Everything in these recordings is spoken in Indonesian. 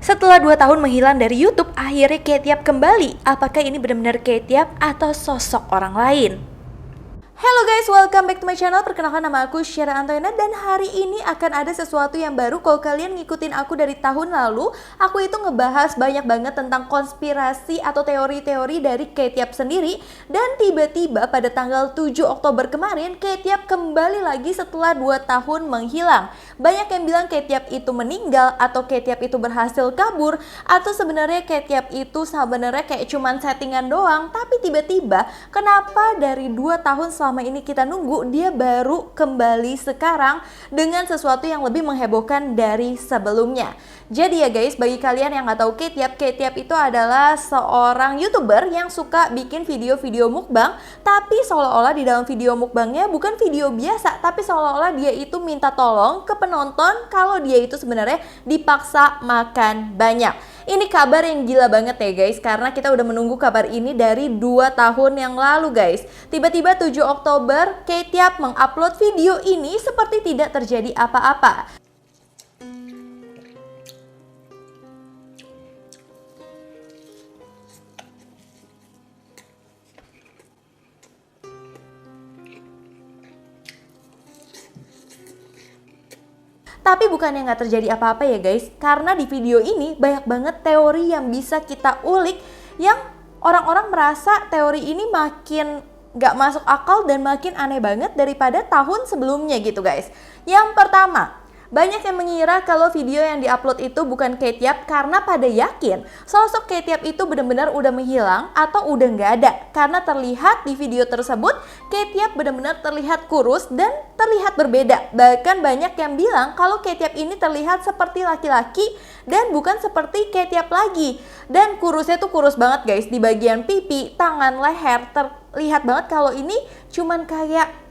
Setelah 2 tahun menghilang dari YouTube, akhirnya Ketiap kembali. Apakah ini benar-benar Ketiap atau sosok orang lain? Halo guys, welcome back to my channel. Perkenalkan, nama aku Syara Antoina dan hari ini akan ada sesuatu yang baru. Kalau kalian ngikutin aku dari tahun lalu, aku itu ngebahas banyak banget tentang konspirasi atau teori-teori dari Ketiap sendiri. Dan tiba-tiba pada tanggal 7 Oktober kemarin, Ketiap kembali lagi setelah 2 tahun menghilang. Banyak yang bilang Ketiap itu meninggal atau Ketiap itu berhasil kabur, atau sebenarnya Ketiap itu sebenarnya kayak cuman settingan doang. Tapi tiba-tiba kenapa dari 2 tahun selama ini kita nunggu, dia baru kembali sekarang dengan sesuatu yang lebih menghebohkan dari sebelumnya. Jadi ya guys, bagi kalian yang nggak tahu Ketiap itu adalah seorang YouTuber yang suka bikin video-video mukbang, tapi seolah-olah di dalam video mukbangnya bukan video biasa, tapi seolah-olah dia itu minta tolong ke penonton kalau dia itu sebenarnya dipaksa makan banyak. Ini kabar yang gila banget ya guys, karena kita udah menunggu kabar ini dari 2 tahun yang lalu guys. Tiba-tiba 7 Oktober, Ketiap mengupload video ini seperti tidak terjadi apa-apa. Tapi bukannya nggak terjadi apa-apa ya guys, karena di video ini banyak banget teori yang bisa kita ulik, yang orang-orang merasa teori ini makin nggak masuk akal dan makin aneh banget daripada tahun sebelumnya gitu guys. Yang pertama, banyak yang mengira kalau video yang diupload itu bukan Ketiap karena pada yakin sosok Ketiap itu benar-benar udah menghilang atau udah nggak ada. Karena terlihat di video tersebut Ketiap benar-benar terlihat kurus dan terlihat berbeda. Bahkan banyak yang bilang kalau Ketiap ini terlihat seperti laki-laki dan bukan seperti Ketiap lagi. Dan kurusnya tuh kurus banget guys, di bagian pipi, tangan, leher terlihat banget kalau ini cuman kayak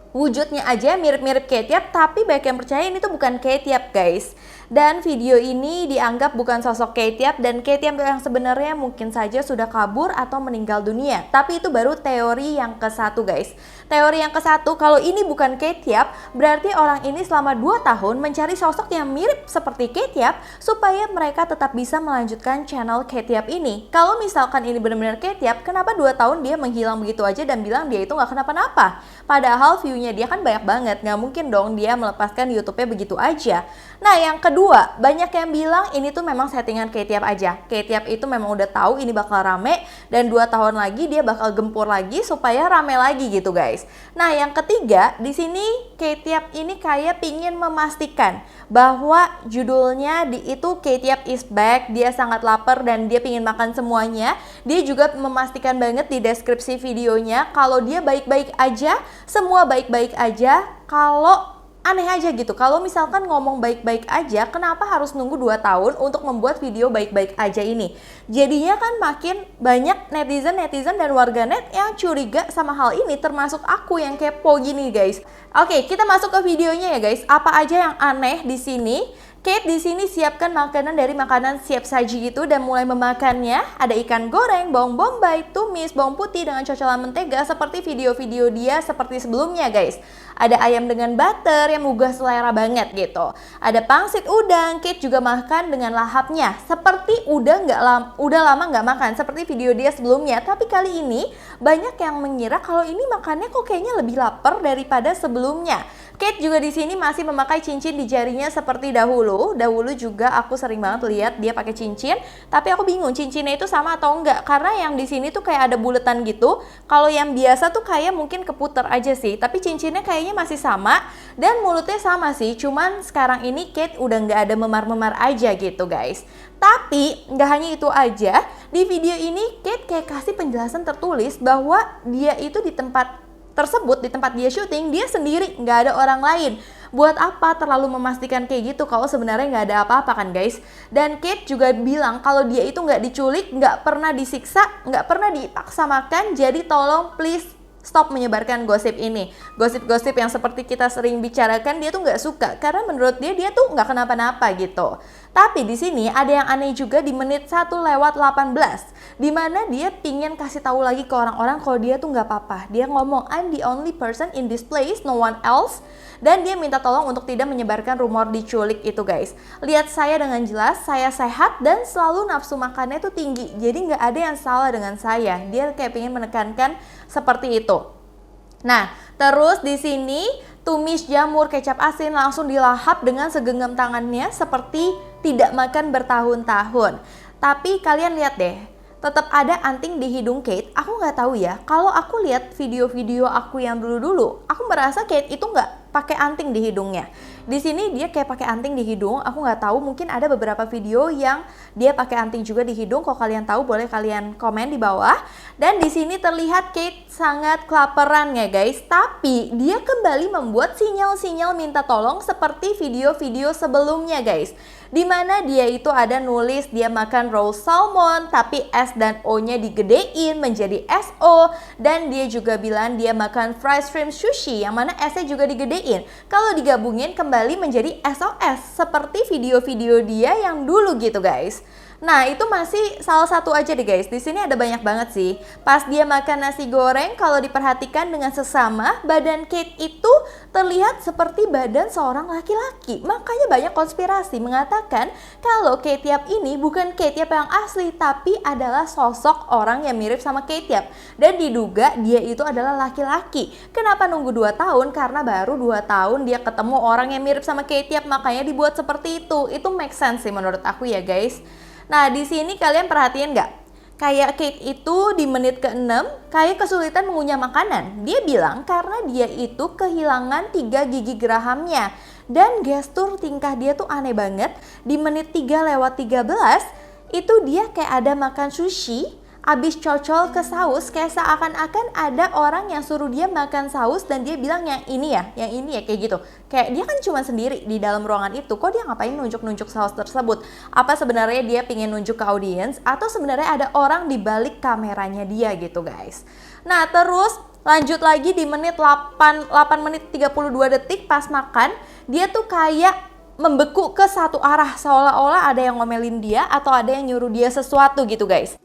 wujudnya aja mirip-mirip Ketiap, tapi banyak yang percaya ini tuh bukan Ketiap guys. Dan video ini dianggap bukan sosok Ketiap, dan Ketiap yang sebenarnya mungkin saja sudah kabur atau meninggal dunia. Tapi itu baru teori yang ke-1 guys. Teori yang ke-1, kalau ini bukan Ketiap, berarti orang ini selama 2 tahun mencari sosok yang mirip seperti Ketiap supaya mereka tetap bisa melanjutkan channel Ketiap ini. Kalau misalkan ini benar-benar Ketiap, kenapa 2 tahun dia menghilang begitu aja dan bilang dia itu nggak kenapa-napa? Padahal view-nya dia kan banyak banget, nggak mungkin dong dia melepaskan YouTube-nya begitu aja. Nah yang kedua, banyak yang bilang ini tuh memang settingan Ketiap aja. Ketiap itu memang udah tahu ini bakal rame dan 2 tahun lagi dia bakal gempur lagi supaya rame lagi gitu guys. Nah yang ketiga, di sini Ketiap ini kayak pingin memastikan bahwa judulnya itu Ketiap is back, dia sangat lapar dan dia pingin makan semuanya. Dia juga memastikan banget di deskripsi videonya kalau dia baik-baik aja, semua baik-baik aja, kalau aneh aja gitu. Kalau misalkan ngomong baik-baik aja, kenapa harus nunggu 2 tahun untuk membuat video baik-baik aja ini? Jadinya kan makin banyak netizen dan warganet yang curiga sama hal ini, termasuk aku yang kepo gini guys. Oke, kita masuk ke videonya ya guys. Apa aja yang aneh di sini? Kate di sini siapkan makanan dari makanan siap saji gitu dan mulai memakannya. Ada ikan goreng, bawang bombay, tumis, bawang putih dengan cocolan mentega seperti video-video dia seperti sebelumnya guys. Ada ayam dengan butter yang menggugah selera banget gitu. Ada pangsit udang, Kate juga makan dengan lahapnya. Seperti udah lama nggak makan seperti video dia sebelumnya. Tapi kali ini banyak yang mengira kalau ini makannya kok kayaknya lebih lapar daripada sebelumnya. Kate juga di sini masih memakai cincin di jarinya seperti dahulu. Dahulu juga aku sering banget lihat dia pakai cincin, tapi aku bingung cincinnya itu sama atau enggak, karena yang di sini tuh kayak ada buletan gitu. Kalau yang biasa tuh kayak mungkin keputer aja sih, tapi cincinnya kayaknya masih sama dan mulutnya sama sih. Cuman sekarang ini Kate udah nggak ada memar-memar aja gitu guys. Tapi nggak hanya itu aja, di video ini Kate kayak kasih penjelasan tertulis bahwa dia itu di tempat tersebut, di tempat dia syuting, dia sendiri, nggak ada orang lain. Buat apa terlalu memastikan kayak gitu kalau sebenarnya nggak ada apa-apa kan guys? Dan Kate juga bilang kalau dia itu nggak diculik, nggak pernah disiksa, nggak pernah dipaksa makan, jadi tolong please stop menyebarkan gosip ini. Gosip-gosip yang seperti kita sering bicarakan dia tuh nggak suka, karena menurut dia tuh nggak kenapa-napa gitu. Tapi di sini ada yang aneh juga di menit 1:18, di mana dia pingin kasih tahu lagi ke orang-orang kalau dia tuh nggak apa-apa. Dia ngomong, I'm the only person in this place, no one else. Dan dia minta tolong untuk tidak menyebarkan rumor diculik itu guys. Lihat saya dengan jelas, saya sehat dan selalu nafsu makannya tuh tinggi. Jadi nggak ada yang salah dengan saya. Dia kayak pingin menekankan seperti itu. Nah, terus di sini tumis jamur kecap asin langsung dilahap dengan segenggam tangannya seperti tidak makan bertahun-tahun. Tapi kalian lihat deh, tetap ada anting di hidung Kate. Aku nggak tahu ya, kalau aku lihat video-video aku yang dulu-dulu, aku merasa Kate itu nggak pakai anting di hidungnya. Di sini dia kayak pakai anting di hidung. Aku nggak tahu, mungkin ada beberapa video yang dia pakai anting juga di hidung. Kalau kalian tahu boleh kalian komen di bawah. Dan di sini terlihat Kate sangat kelaparan ya guys. Tapi dia kembali membuat sinyal-sinyal minta tolong seperti video-video sebelumnya guys. Dimana dia itu ada nulis dia makan raw salmon tapi S dan O-nya digedein menjadi SO. Dan dia juga bilang dia makan fried shrimp sushi yang mana S-nya juga digedein. Kalau digabungin kembali menjadi SOS seperti video-video dia yang dulu gitu guys. Nah, itu masih salah satu aja deh guys. Di sini ada banyak banget sih. Pas dia makan nasi goreng, kalau diperhatikan dengan sesama, badan Kate itu terlihat seperti badan seorang laki-laki. Makanya banyak konspirasi mengatakan kalau Kate Yap ini bukan Kate Yap yang asli, tapi adalah sosok orang yang mirip sama Kate Yap. Dan diduga dia itu adalah laki-laki. Kenapa nunggu 2 tahun? Karena baru 2 tahun dia ketemu orang yang mirip sama Kate Yap, makanya dibuat seperti itu. Itu make sense sih menurut aku ya guys. Nah, di sini kalian perhatiin nggak? Kayak Kate itu di menit ke-6 kayak kesulitan mengunyah makanan. Dia bilang karena dia itu kehilangan 3 gigi gerahamnya. Dan gestur tingkah dia tuh aneh banget. Di menit 3:13 itu dia kayak ada makan sushi, abis cocol ke saus, kayak seakan-akan ada orang yang suruh dia makan saus dan dia bilang yang ini ya kayak gitu. Kayak dia kan cuma sendiri di dalam ruangan itu, kok dia ngapain nunjuk-nunjuk saus tersebut? Apa sebenarnya dia pingin nunjuk ke audiens atau sebenarnya ada orang di balik kameranya dia gitu guys. Nah, terus lanjut lagi di menit 8 menit 32 detik pas makan, dia tuh kayak membeku ke satu arah seolah-olah ada yang ngomelin dia atau ada yang nyuruh dia sesuatu gitu guys.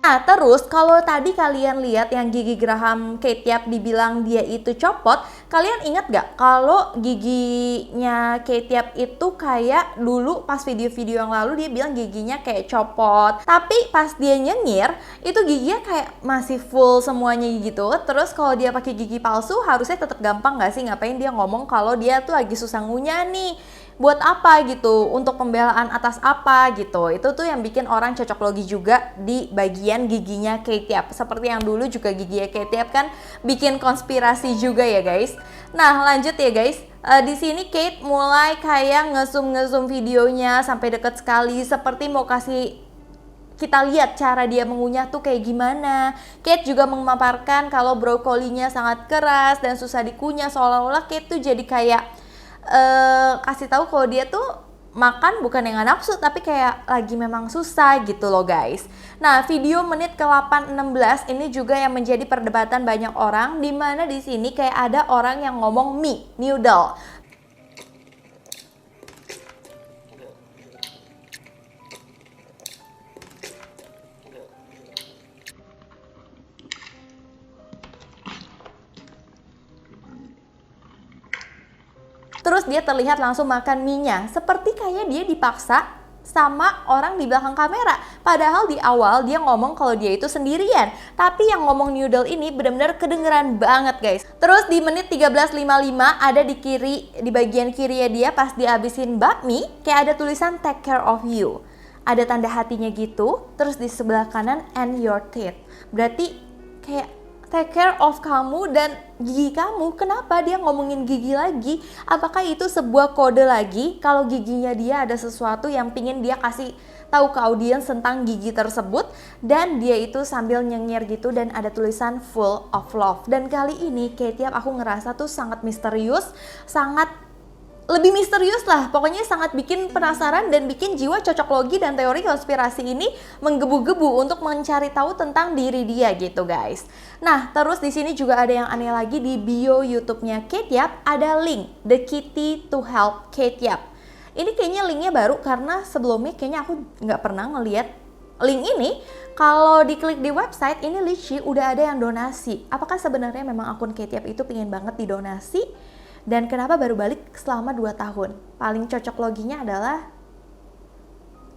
Nah, terus kalau tadi kalian lihat yang gigi geraham Kate Yap dibilang dia itu copot, kalian ingat gak kalau giginya Kate Yap itu kayak dulu pas video-video yang lalu dia bilang giginya kayak copot. Tapi pas dia nyengir, itu giginya kayak masih full semuanya gitu. Terus kalau dia pakai gigi palsu harusnya tetap gampang gak sih? Ngapain dia ngomong kalau dia tuh lagi susah ngunyah nih? Buat apa gitu, untuk pembelaan atas apa gitu. Itu tuh yang bikin orang cocok logi juga di bagian giginya Kate Yap. Seperti yang dulu juga giginya Kate Yap kan bikin konspirasi juga ya guys. Nah, lanjut ya guys. Di sini Kate mulai kayak nge-zoom videonya sampai deket sekali seperti mau kasih kita lihat cara dia mengunyah tuh kayak gimana. Kate juga memaparkan kalau brokolinya sangat keras dan susah dikunyah, seolah-olah Kate tuh jadi kayak kasih tahu kalau dia tuh makan bukan yang nafsu tapi kayak lagi memang susah gitu loh guys. Nah, video menit ke-8:16 ini juga yang menjadi perdebatan banyak orang, dimana di sini kayak ada orang yang ngomong mie noodle. Terus dia terlihat langsung makan mie-nya, seperti kayak dia dipaksa sama orang di belakang kamera. Padahal di awal dia ngomong kalau dia itu sendirian. Tapi yang ngomong noodle ini benar-benar kedengeran banget guys. Terus di menit 13:55 ada di bagian kiri dia pas dia habisin bakmi, kayak ada tulisan take care of you. Ada tanda hatinya gitu, terus di sebelah kanan and your teeth. Berarti kayak take care of kamu dan gigi kamu. Kenapa dia ngomongin gigi lagi? Apakah itu sebuah kode lagi kalau giginya dia ada sesuatu yang pingin dia kasih tahu ke audiens tentang gigi tersebut? Dan dia itu sambil nyengir gitu dan ada tulisan full of love. Dan kali ini Kate Yap aku ngerasa tuh sangat misterius, sangat lebih misterius lah, pokoknya sangat bikin penasaran dan bikin jiwa cocok logi dan teori konspirasi ini menggebu-gebu untuk mencari tahu tentang diri dia gitu guys. Nah, terus di sini juga ada yang aneh lagi, di bio YouTube-nya Kate Yap ada link The Kitty to Help Kate Yap. Ini kayaknya linknya baru karena sebelumnya kayaknya aku nggak pernah ngeliat link ini. Kalau diklik di website ini Litchi udah ada yang donasi. Apakah sebenarnya memang akun Kate Yap itu pengen banget didonasi? Dan kenapa baru balik selama 2 tahun? Paling cocok loginya adalah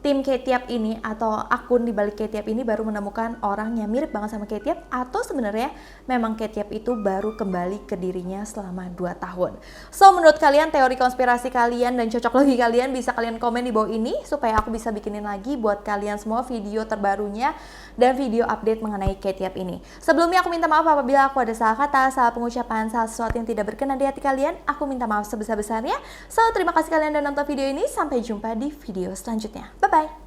tim Kate Yap ini atau akun di balik Kate Yap ini baru menemukan orang yang mirip banget sama Kate Yap, atau sebenarnya memang Kate Yap itu baru kembali ke dirinya selama 2 tahun. So, menurut kalian teori konspirasi kalian dan cocok logi kalian bisa kalian komen di bawah ini supaya aku bisa bikinin lagi buat kalian semua video terbarunya dan video update mengenai Kate Yap ini. Sebelumnya aku minta maaf apabila aku ada salah kata, salah pengucapan, salah sesuatu yang tidak berkenan di hati kalian. Aku minta maaf sebesar-besarnya. So, terima kasih kalian udah nonton video ini. Sampai jumpa di video selanjutnya. Bye-bye.